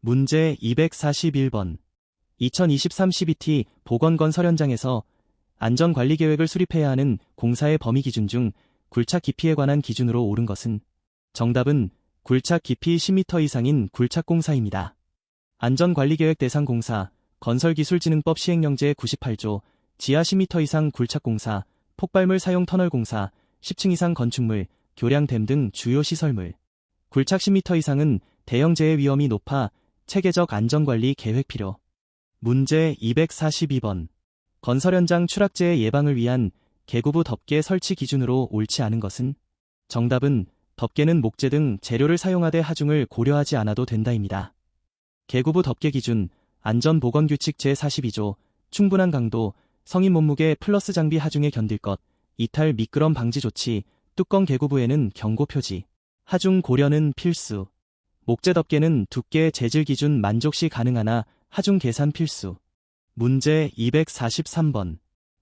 문제 241번. 2023 CBT 보건건설 현장에서 안전관리계획을 수립해야 하는 공사의 범위 기준 중 굴착 깊이에 관한 기준으로 옳은 것은? 정답은 굴착 깊이 10m 이상인 굴착공사입니다. 안전관리계획 대상 공사, 건설기술진흥법 시행령제 98조, 지하 10m 이상 굴착공사, 폭발물 사용 터널 공사, 10층 이상 건축물, 교량댐 등 주요 시설물. 굴착 10m 이상은 대형 재해 위험이 높아 체계적 안전관리 계획 필요. 문제 242번. 건설 현장 추락재해 예방을 위한 계구부 덮개 설치 기준으로 옳지 않은 것은? 정답은 덮개는 목재 등 재료를 사용하되 하중을 고려하지 않아도 된다입니다. 계구부 덮개 기준, 안전보건규칙 제42조, 충분한 강도, 성인 몸무게 플러스 장비 하중에 견딜 것, 이탈 미끄럼 방지 조치, 뚜껑 계구부에는 경고 표지. 하중 고려는 필수. 목재 덮개는 두께 재질 기준 만족 시 가능하나 하중 계산 필수. 문제 243번.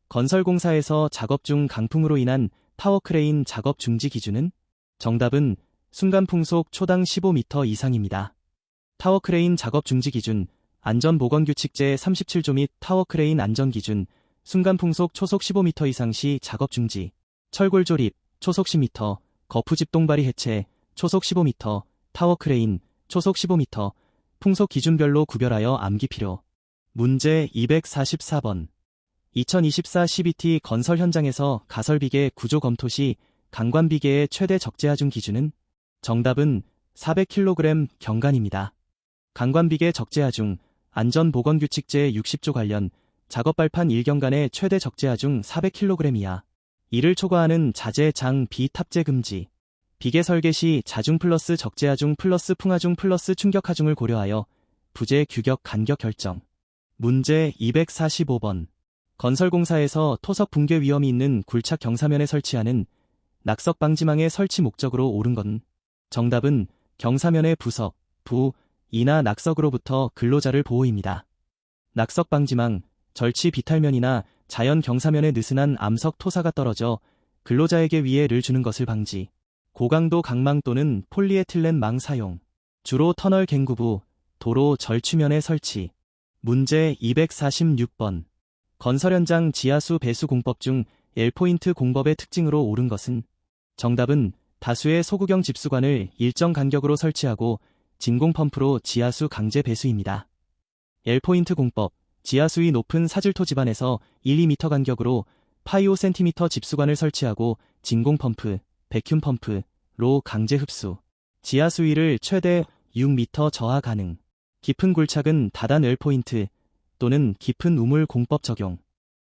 건설공사에서 작업 중 강풍으로 인한 타워크레인 작업 중지 기준은? 정답은 순간풍속 초당 15m 이상입니다. 타워크레인 작업 중지 기준, 안전보건규칙 제37조 및 타워크레인 안전기준, 순간풍속 초속 15m 이상 시 작업 중지. 철골 조립, 초속 10m, 거푸집동발이 해체, 초속 15m, 타워크레인, 초속 15m, 풍속 기준별로 구별하여 암기 필요. 문제 244번. 2024 CBT 건설 현장에서 가설비계 구조 검토 시 강관비계의 최대 적재 하중 기준은? 정답은 400kg 경관입니다. 강관비계 적재 하중, 안전보건규칙 제60조 관련, 작업발판 1경관의 최대 적재 하중 400kg 이하. 이를 초과하는 자재 장 비탑재 금지. 비계 설계 시 자중 플러스 적재 하중 플러스 풍하중 플러스 충격 하중을 고려하여 부재 규격 간격 결정. 문제 245번. 건설공사에서 토석 붕괴 위험이 있는 굴착 경사면에 설치하는 낙석 방지망의 설치 목적으로 옳은 건? 정답은 경사면의 부석, 부, 이나 낙석으로부터 근로자를 보호입니다. 낙석 방지망, 절치 비탈면이나 자연 경사면에 느슨한 암석 토사가 떨어져 근로자에게 위해를 주는 것을 방지. 고강도 강망 또는 폴리에틸렌 망 사용. 주로 터널 갱구부, 도로 절취면에 설치. 문제 246번. 건설 현장 지하수 배수 공법 중 L포인트 공법의 특징으로 옳은 것은? 정답은 다수의 소구경 집수관을 일정 간격으로 설치하고 진공 펌프로 지하수 강제 배수입니다. L포인트 공법, 지하수위 높은 사질토 지반에서 1~2m 간격으로 파이 5cm 집수관을 설치하고 진공 펌프, 백큐ම් 펌프로 강제 흡수. 지하수위를 최대 6m 저하 가능. 깊은 굴착은 다단 L포인트 또는 깊은 우물 공법 적용.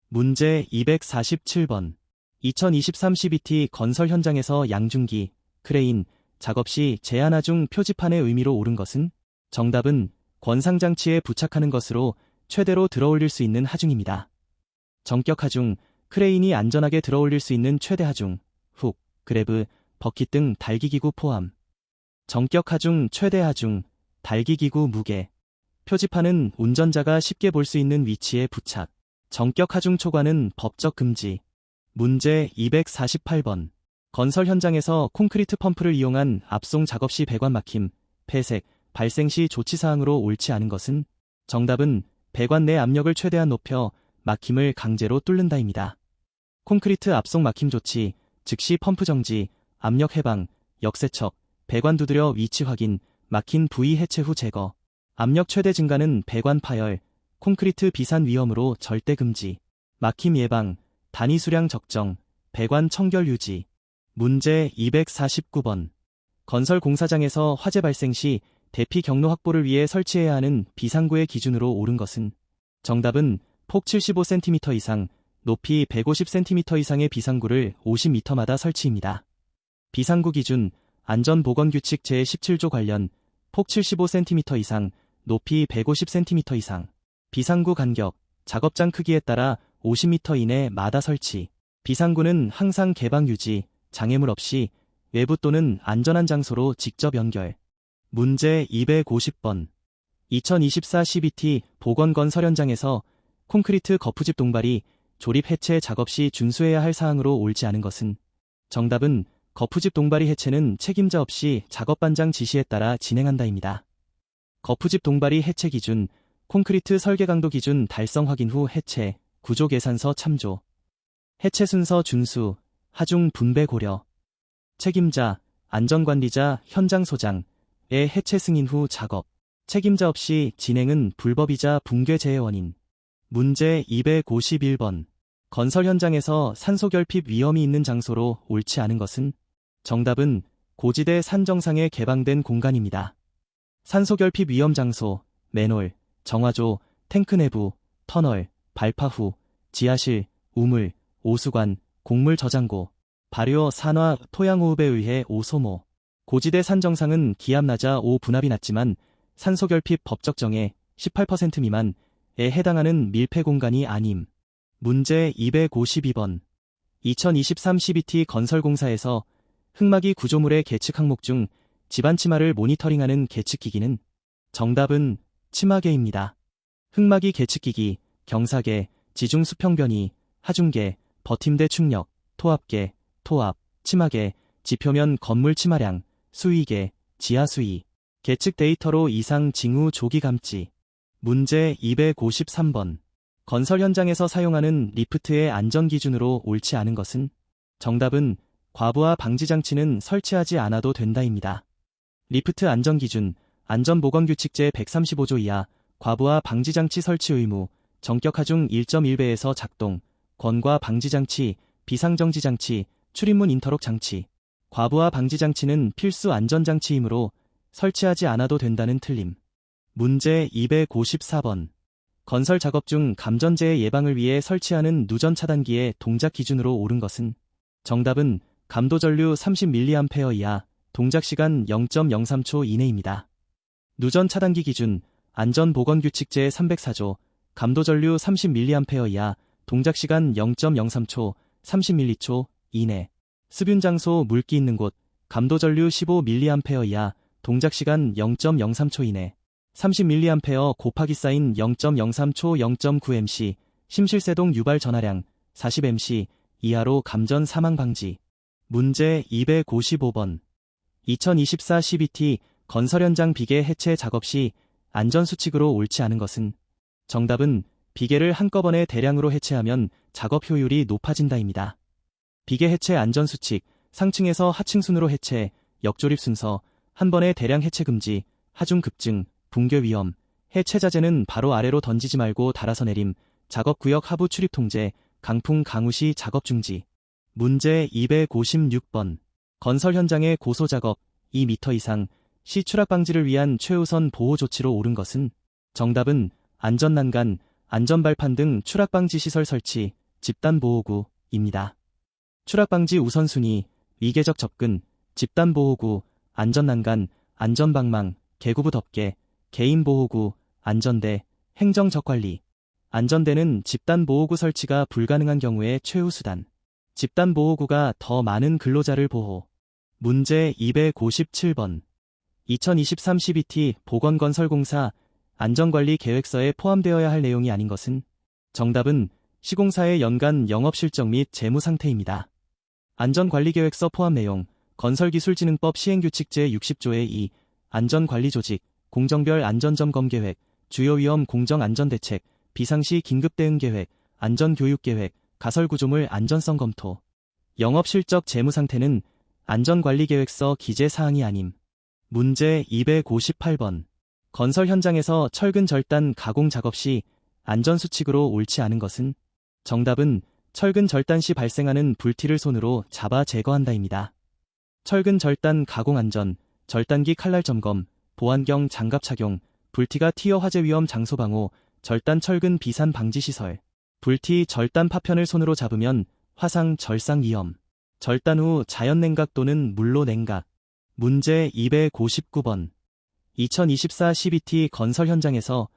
문제 247번. 2023 CBT 건설 현장에서 양중기, 크레인, 작업 시 제한하중 표지판의 의미로 옳은 것은? 정답은 권상장치에 부착하는 것으로 최대로 들어올릴 수 있는 하중입니다. 정격 하중, 크레인이 안전하게 들어올릴 수 있는 최대 하중, 훅, 그래브, 버킷 등 달기기구 포함. 정격 하중, 최대 하중, 달기기구 무게. 표지판은 운전자가 쉽게 볼 수 있는 위치에 부착. 정격 하중 초과는 법적 금지. 문제 248번. 건설 현장에서 콘크리트 펌프를 이용한 압송 작업 시 배관 막힘, 폐색, 발생 시 조치사항으로 옳지 않은 것은? 정답은 배관 내 압력을 최대한 높여 막힘을 강제로 뚫는다입니다. 콘크리트 압송 막힘 조치, 즉시 펌프 정지, 압력 해방, 역세척, 배관 두드려 위치 확인, 막힌 부위 해체 후 제거. 압력 최대 증가는 배관 파열, 콘크리트 비산 위험으로 절대 금지. 막힘 예방, 단위 수량 적정, 배관 청결 유지. 문제 249번. 건설 공사장에서 화재 발생 시 대피 경로 확보를 위해 설치해야 하는 비상구의 기준으로 옳은 것은? 정답은 폭 75cm 이상, 높이 150cm 이상의 비상구를 50m마다 설치입니다. 비상구 기준, 안전보건규칙 제17조 관련, 폭 75cm 이상, 높이 150cm 이상. 비상구 간격, 작업장 크기에 따라 50m 이내마다 설치. 비상구는 항상 개방 유지, 장애물 없이 외부 또는 안전한 장소로 직접 연결. 문제 250번. 2024 CBT 보건건설 현장에서 콘크리트 거푸집 동발이 조립 해체 작업 시 준수해야 할 사항으로 옳지 않은 것은? 정답은 거푸집 동발이 해체는 책임자 없이 작업반장 지시에 따라 진행한다입니다. 거푸집 동발이 해체 기준, 콘크리트 설계 강도 기준 달성 확인 후 해체, 구조 계산서 참조. 해체 순서 준수, 하중 분배 고려. 책임자, 안전관리자, 현장 소장의 해체 승인 후 작업. 책임자 없이 진행은 불법이자 붕괴 재해 원인. 문제 251번. 건설 현장에서 산소 결핍 위험이 있는 장소로 옳지 않은 것은? 정답은 고지대 산 정상에 개방된 공간입니다. 산소 결핍 위험 장소, 맨홀, 정화조, 탱크 내부, 터널, 발파 후, 지하실, 우물, 오수관, 곡물 저장고, 발효, 산화, 토양호흡에 의해 오소모. 고지대 산 정상은 기압 낮아 오분압이 낮지만 산소 결핍 법적 정해 18% 미만에 해당하는 밀폐 공간이 아님. 문제 252번. 2023 CBT 건설공사에서 흙막이 구조물의 계측 항목 중 집안 치마를 모니터링하는 계측기기는? 정답은 치마계입니다. 흙막이 계측기기, 경사계, 지중 수평변이, 하중계, 버팀대 충력, 토압계, 토압, 치마계, 지표면 건물 치마량, 수위계, 지하 수위. 계측 데이터로 이상 징후 조기 감지. 문제 253번. 건설 현장에서 사용하는 리프트의 안전 기준으로 옳지 않은 것은? 정답은 과부하 방지 장치는 설치하지 않아도 된다입니다. 리프트 안전 기준, 안전보건규칙 제135조 이하, 과부하 방지 장치 설치 의무, 정격 하중 1.1배에서 작동, 권과 방지 장치, 비상정지 장치, 출입문 인터록 장치. 과부하 방지 장치는 필수 안전 장치이므로 설치하지 않아도 된다는 틀림. 문제 254번. 건설 작업 중 감전재해 예방을 위해 설치하는 누전 차단기의 동작 기준으로 옳은 것은? 정답은 감도 전류 30mA 이하, 동작 시간 0.03초 이내입니다. 누전 차단기 기준, 안전보건규칙 제304조, 감도 전류 30mA 이하, 동작 시간 0.03초, 30m초 이내. 습윤 장소 물기 있는 곳, 감도 전류 15mA 이하, 동작 시간 0.03초 이내. 30mA 곱하기 사인 0.03초 0.9mc, 심실세동 유발 전하량 40mc 이하로 감전 사망 방지. 문제 255번. 2024 CBT 건설 현장 비계 해체 작업 시 안전수칙으로 옳지 않은 것은? 정답은 비계를 한꺼번에 대량으로 해체하면 작업 효율이 높아진다입니다. 비계 해체 안전수칙, 상층에서 하층 순으로 해체, 역조립 순서, 한 번에 대량 해체 금지, 하중 급증, 붕괴 위험, 해체 자재는 바로 아래로 던지지 말고 달아서 내림, 작업구역 하부 출입 통제, 강풍 강우 시 작업 중지. 문제 256번. 건설 현장의 고소작업 2m 이상 시 추락 방지를 위한 최우선 보호 조치로 옳은 것은? 정답은 안전난간, 안전발판 등 추락 방지 시설 설치, 집단보호구입니다. 추락 방지 우선순위, 위계적 접근, 집단보호구, 안전난간, 안전방망, 개구부 덮개, 개인보호구, 안전대, 행정적관리. 안전대는 집단보호구 설치가 불가능한 경우의 최우수단. 집단보호구가 더 많은 근로자를 보호. 문제 257번. 2023 CBT 보건건설공사 안전관리 계획서에 포함되어야 할 내용이 아닌 것은? 정답은 시공사의 연간 영업실적 및 재무상태입니다. 안전관리계획서 포함 내용, 건설기술진흥법 시행규칙 제60조의 2, 안전관리조직, 공정별 안전점검계획, 주요위험 공정안전대책, 비상시 긴급대응계획, 안전교육계획, 가설구조물 안전성 검토. 영업실적 재무상태는 안전관리계획서 기재사항이 아님. 문제 258번. 건설 현장에서 철근 절단 가공 작업 시 안전수칙으로 옳지 않은 것은? 정답은 철근 절단 시 발생하는 불티를 손으로 잡아 제거한다입니다. 철근 절단 가공 안전, 절단기 칼날 점검, 보안경 장갑 착용, 불티가 튀어 화재 위험 장소 방호, 절단 철근 비산 방지 시설. 불티 절단 파편을 손으로 잡으면 화상 절상 위험. 절단 후 자연 냉각 또는 물로 냉각. 문제 259번. 2024 CBT 건설 현장에서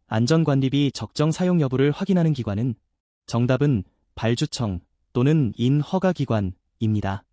안전관리비 적정 사용 여부를 확인하는 기관은? 정답은 발주청 또는 인허가기관입니다.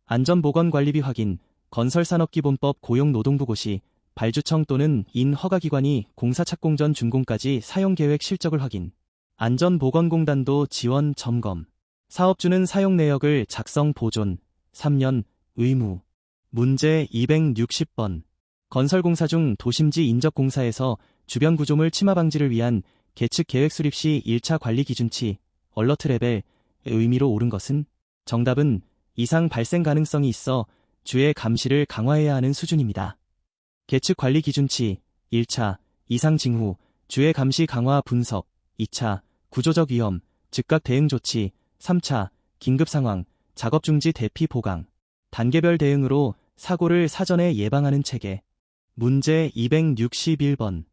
안전보건관리비 확인, 건설산업기본법 고용노동부 고시, 발주청 또는 인허가기관이 공사 착공 전 준공까지 사용계획 실적을 확인, 안전보건공단도 지원 점검, 사업주는 사용 내역을 작성 보존, 3년 의무. 문제 260번. 건설공사 중 도심지 인접공사에서 주변 구조물 침하 방지를 위한 계측 계획 수립 시 1차 관리 기준치, 얼러트 레벨의 의미로 옳은 것은? 정답은 이상 발생 가능성이 있어 주의 감시를 강화해야 하는 수준입니다. 계측 관리 기준치, 1차, 이상 징후, 주의 감시 강화 분석, 2차, 구조적 위험, 즉각 대응 조치, 3차, 긴급 상황, 작업 중지 대피 보강, 단계별 대응으로 사고를 사전에 예방하는 체계. 문제 261번.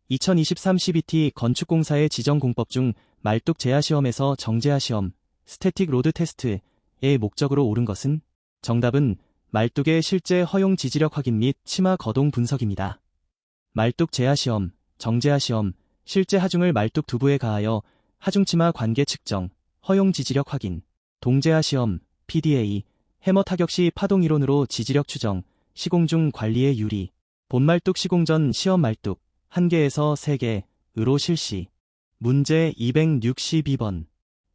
2023 CBT 건축공사의 지정공법 중 말뚝 제하 시험에서 정제하 시험, 스태틱 로드 테스트의 목적으로 옳은 것은? 정답은 말뚝의 실제 허용 지지력 확인 및 침하 거동 분석입니다. 말뚝 제하 시험, 정제하 시험, 실제 하중을 말뚝 두부에 가하여 하중 침하 관계 측정, 허용 지지력 확인, 동제하 시험, PDA, 해머 타격 시 파동 이론으로 지지력 추정, 시공 중 관리의 유리, 본말뚝 시공 전 시험 말뚝 1개에서 3개으로 실시. 문제 262번.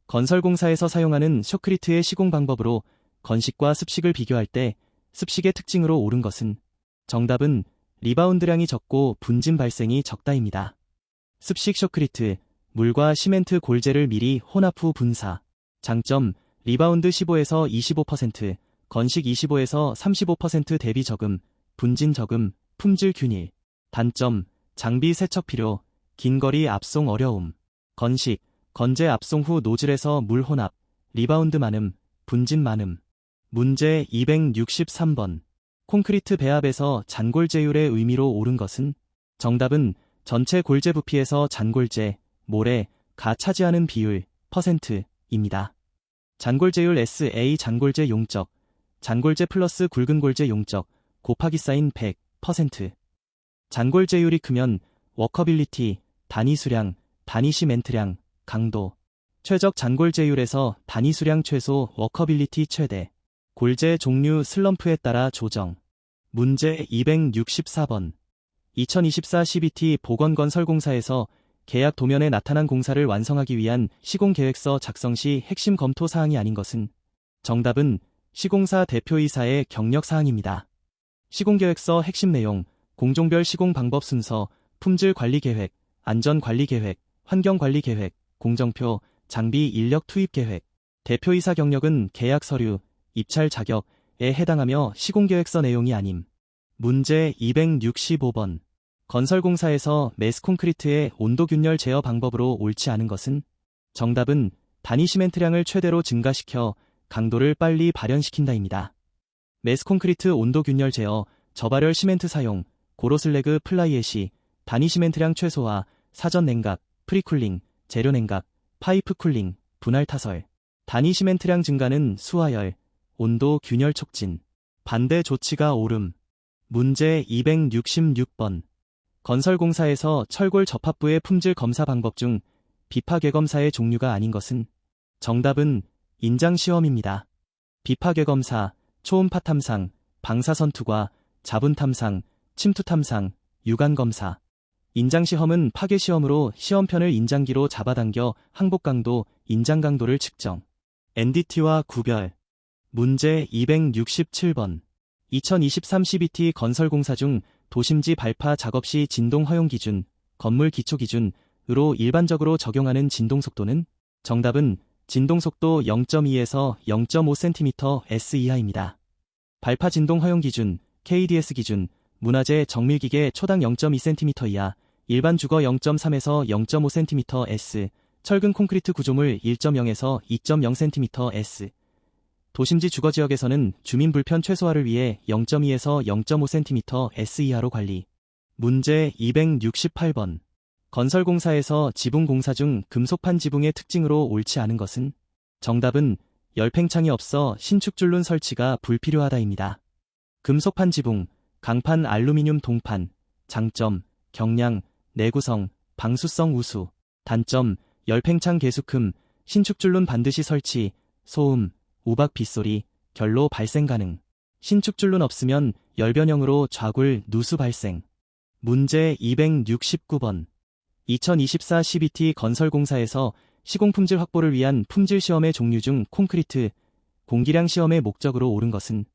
건설공사에서 사용하는 쇼크리트의 시공 방법으로 건식과 습식을 비교할 때 습식의 특징으로 옳은 것은? 정답은 리바운드량이 적고 분진 발생이 적다입니다. 습식 쇼크리트, 물과 시멘트 골재를 미리 혼합 후 분사. 장점, 리바운드 15에서 25%, 건식 25에서 35% 대비 적음, 분진 적음, 품질 균일. 단점, 장비 세척 필요, 긴 거리 압송 어려움. 건식, 건재 압송 후 노즐에서 물 혼합, 리바운드 많음, 분진 많음. 문제 263번. 콘크리트 배합에서 잔골재율의 의미로 옳은 것은? 정답은 전체 골재 부피에서 잔골재, 모래가 차지하는 비율, %입니다. 잔골재율 SA 잔골재 용적, 잔골재 플러스 굵은 골재 용적, 곱하기 사인 100%. 잔골재율이 크면 워커빌리티, 단위 수량, 단위 시멘트량, 강도. 최적 잔골재율에서 단위 수량 최소, 워커빌리티 최대. 골재 종류 슬럼프에 따라 조정. 문제 264번. 2024 CBT 보건건설공사에서 계약 도면에 나타난 공사를 완성하기 위한 시공계획서 작성 시 핵심 검토 사항이 아닌 것은? 정답은 시공사 대표이사의 경력 사항입니다. 시공계획서 핵심 내용, 공종별 시공 방법 순서, 품질 관리 계획, 안전 관리 계획, 환경 관리 계획, 공정표, 장비 인력 투입 계획. 대표이사 경력은 계약 서류, 입찰 자격에 해당하며 시공계획서 내용이 아님. 문제 265번. 건설공사에서 메스 콘크리트의 온도 균열 제어 방법으로 옳지 않은 것은? 정답은 단위 시멘트량을 최대로 증가시켜 강도를 빨리 발현시킨다입니다. 메스 콘크리트 온도 균열 제어, 저발열 시멘트 사용, 고로슬래그 플라이의 시, 단위 시멘트량 최소화, 사전 냉각, 프리쿨링, 재료 냉각, 파이프 쿨링, 분할 타설. 단위 시멘트량 증가는 수화열, 온도 균열 촉진. 반대 조치가 옳음. 문제 266번. 건설공사에서 철골 접합부의 품질 검사 방법 중 비파괴검사의 종류가 아닌 것은? 정답은 인장시험입니다. 비파괴검사, 초음파 탐상, 방사선 투과, 자분 탐상, 침투 탐상, 유관 검사. 인장시험은 파괴시험으로 시험편을 인장기로 잡아당겨 항복 강도, 인장 강도를 측정. NDT와 구별. 문제 267번. 2023 CBT 건설공사 중 도심지 발파 작업 시 진동 허용 기준, 건물 기초 기준으로 일반적으로 적용하는 진동 속도는? 정답은 진동 속도 0.2에서 0.5cm S 이하입니다. 발파 진동 허용 기준, KDS 기준, 문화재 정밀기계 초당 0.2cm 이하, 일반 주거 0.3에서 0.5cm S, 철근 콘크리트 구조물 1.0에서 2.0cm S. 도심지 주거지역에서는 주민 불편 최소화를 위해 0.2에서 0.5cm S 이하로 관리. 문제 268번. 건설공사에서 지붕공사 중 금속판 지붕의 특징으로 옳지 않은 것은? 정답은 열팽창이 없어 신축줄눈 설치가 불필요하다입니다. 금속판 지붕, 강판 알루미늄 동판. 장점, 경량, 내구성, 방수성 우수. 단점, 열팽창 계수금, 신축줄눈 반드시 설치, 소음, 우박 빗소리, 결로 발생 가능. 신축줄눈 없으면 열변형으로 좌굴, 누수 발생. 문제 269번. 2024 CBT 건설공사에서 시공품질 확보를 위한 품질 시험의 종류 중 콘크리트, 공기량 시험의 목적으로 옳은 것은?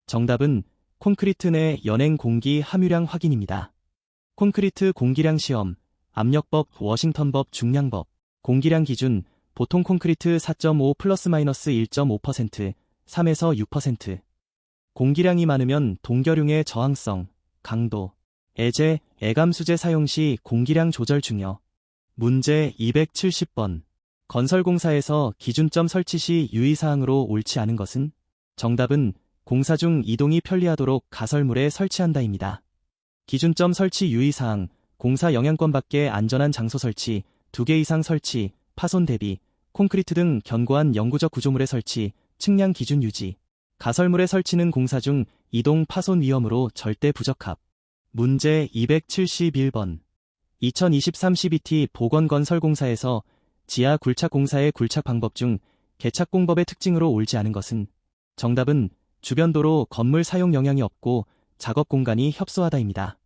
정답은 콘크리트 내 연행 공기 함유량 확인입니다. 콘크리트 공기량 시험, 압력법, 워싱턴법, 중량법. 공기량 기준, 보통 콘크리트 4.5 플러스 마이너스 1.5%, 3에서 6%. 공기량이 많으면 동결융의 저항성, 강도. 애제, 애감수제 사용 시 공기량 조절 중요. 문제 270번. 건설공사에서 기준점 설치 시 유의사항으로 옳지 않은 것은? 정답은 공사 중 이동이 편리하도록 가설물에 설치한다입니다. 기준점 설치 유의사항, 공사 영향권 밖의 안전한 장소 설치, 2개 이상 설치, 파손 대비, 콘크리트 등 견고한 영구적 구조물의 설치, 측량 기준 유지. 가설물의 설치는 공사 중 이동 파손 위험으로 절대 부적합. 문제 271번. 2023 CBT 보건건설공사에서 지하 굴착 공사의 굴착 방법 중 개착공법의 특징으로 옳지 않은 것은? 정답은 주변 도로 건물 사용 영향이 없고 작업 공간이 협소하다입니다.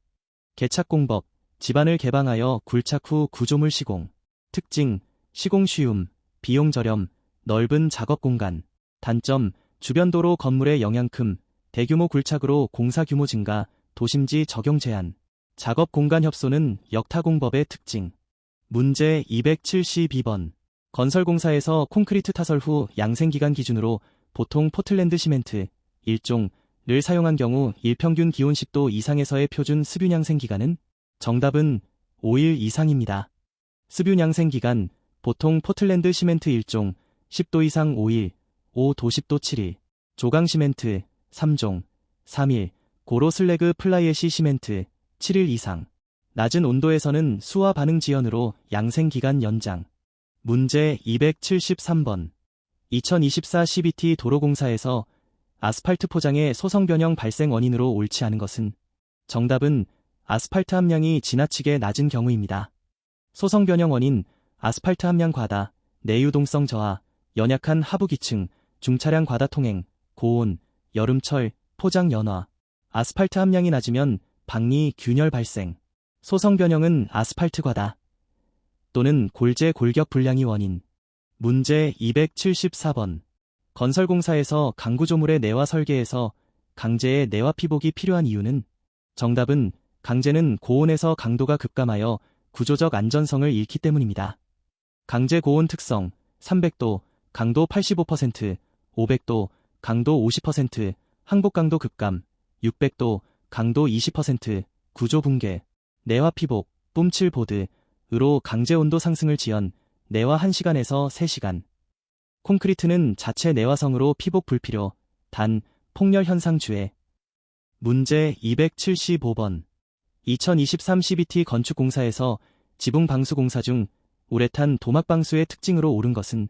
개착공법, 집안을 개방하여 굴착 후 구조물 시공. 특징, 시공 쉬움, 비용 저렴, 넓은 작업 공간. 단점, 주변 도로 건물의 영향 큼, 대규모 굴착으로 공사 규모 증가, 도심지 적용 제한. 작업 공간 협소는 역타공법의 특징. 문제 272번. 건설공사에서 콘크리트 타설 후 양생기간 기준으로 보통 포틀랜드 시멘트 1종을 사용한 경우 일평균 기온 10도 이상에서의 표준 습윤 양생기간은? 정답은 5일 이상입니다. 습윤 양생기간, 보통 포틀랜드 시멘트 1종 10도 이상 5일, 5도 10도 7일, 조강 시멘트 3종 3일, 고로 슬래그 플라이애시 시멘트 7일 이상. 낮은 온도에서는 수화 반응 지연으로 양생기간 연장. 문제 273번. 2024 CBT 도로공사에서 아스팔트 포장의 소성 변형 발생 원인으로 옳지 않은 것은? 정답은 아스팔트 함량이 지나치게 낮은 경우입니다. 소성 변형 원인, 아스팔트 함량 과다, 내유동성 저하, 연약한 하부 기층, 중차량 과다 통행, 고온, 여름철, 포장 연화. 아스팔트 함량이 낮으면 박리, 균열 발생. 소성 변형은 아스팔트 과다 또는 골재 골격 불량이 원인. 문제 274번. 건설공사에서 강구조물의 내화 설계에서 강제의 내화 피복이 필요한 이유는? 정답은 강제는 고온에서 강도가 급감하여 구조적 안전성을 잃기 때문입니다. 강제 고온 특성, 300도, 강도 85%, 500도, 강도 50%, 항복 강도 급감, 600도, 강도 20%, 구조 붕괴. 내화 피복, 뿜칠 보드으로 강제 온도 상승을 지연, 내화 1시간에서 3시간. 콘크리트는 자체 내화성으로 피복 불필요, 단, 폭렬 현상 주의. 문제 275번. 2023 CBT 건축공사에서 지붕 방수 공사 중 우레탄 도막 방수의 특징으로 옳은 것은?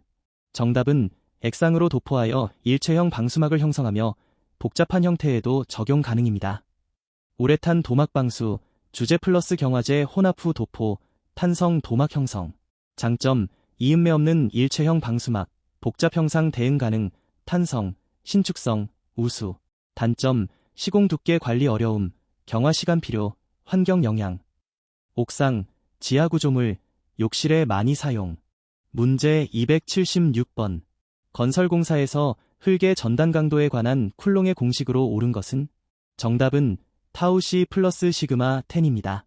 정답은 액상으로 도포하여 일체형 방수막을 형성하며 복잡한 형태에도 적용 가능입니다. 우레탄 도막 방수, 주재 플러스 경화제 혼합 후 도포, 탄성 도막 형성. 장점, 이음매 없는 일체형 방수막, 복잡 형상 대응 가능, 탄성, 신축성, 우수. 단점, 시공 두께 관리 어려움, 경화 시간 필요, 환경 영향. 옥상, 지하 구조물, 욕실에 많이 사용. 문제 276번. 건설공사에서 흙의 전단 강도에 관한 쿨롱의 공식으로 옳은 것은? 정답은 타우 C 플러스 시그마 10입니다.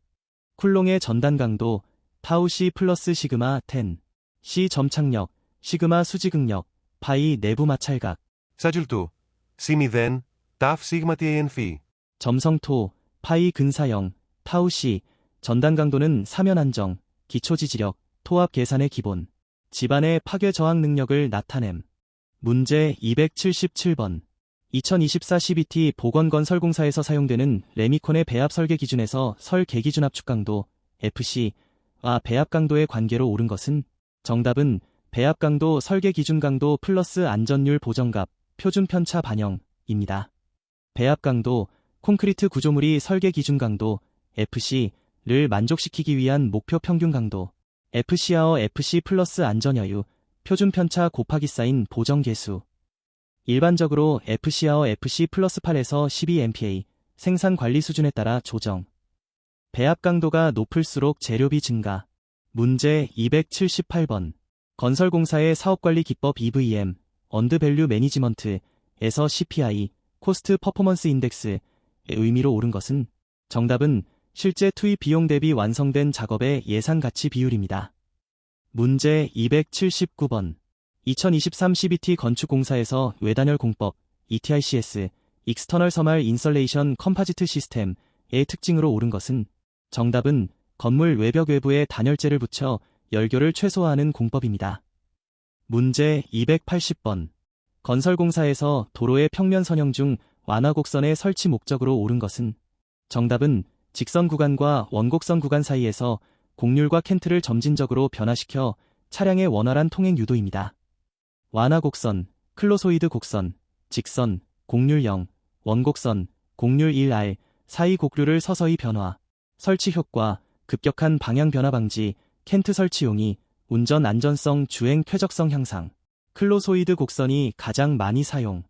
쿨롱의 전단 강도, 타우 C 플러스 시그마 10. C 점착력, 시그마 수직응력, 파이 내부 마찰각. 사줄도, C0, 타프 시그마 TANP. 점성토, 파이 근사형, 타우 C. 전단 강도는 사면 안정, 기초 지지력, 토합 계산의 기본. 집안의 파괴 저항 능력을 나타냄. 문제 277번. 2024 CBT 보건건설공사에서 사용되는 레미콘의 배합 설계 기준에서 설 계기준 압축 강도, FC와 배합 강도의 관계로 옳은 것은? 정답은 배합 강도 설계 기준 강도 플러스 안전율 보정값, 표준 편차 반영입니다. 배합 강도, 콘크리트 구조물이 설계 기준 강도, FC를 만족시키기 위한 목표 평균 강도, FC하워 FC 플러스 안전 여유, 표준 편차 곱하기 사인 보정 계수. 일반적으로 FC하워 FC 플러스 8에서 12MPa, 생산 관리 수준에 따라 조정. 배합 강도가 높을수록 재료비 증가. 문제 278번. 건설공사의 사업관리 기법 EVM, 언드 밸류 매니지먼트에서 CPI, 코스트 퍼포먼스 인덱스, 의미로 옳은 것은 정답은 실제 투입 비용 대비 완성된 작업의 예산 가치 비율입니다. 문제 279번. 2023 CBT 건축공사에서 외단열 공법 ETICS 익스터널 서말 인설레이션 컴파지트 시스템의 특징으로 옳은 것은 정답은 건물 외벽 외부에 단열재를 붙여 열교를 최소화하는 공법입니다. 문제 280번. 건설공사에서 도로의 평면 선형 중 완화곡선의 설치 목적으로 옳은 것은 정답은 직선 구간과 원곡선 구간 사이에서 곡률과 켄트를 점진적으로 변화시켜 차량의 원활한 통행 유도입니다. 완화곡선, 클로소이드 곡선, 직선, 곡률 0, 원곡선, 곡률 1R 사이 곡률을 서서히 변화, 설치 효과, 급격한 방향 변화 방지, 켄트 설치용이, 운전 안전성 주행 쾌적성 향상, 클로소이드 곡선이 가장 많이 사용.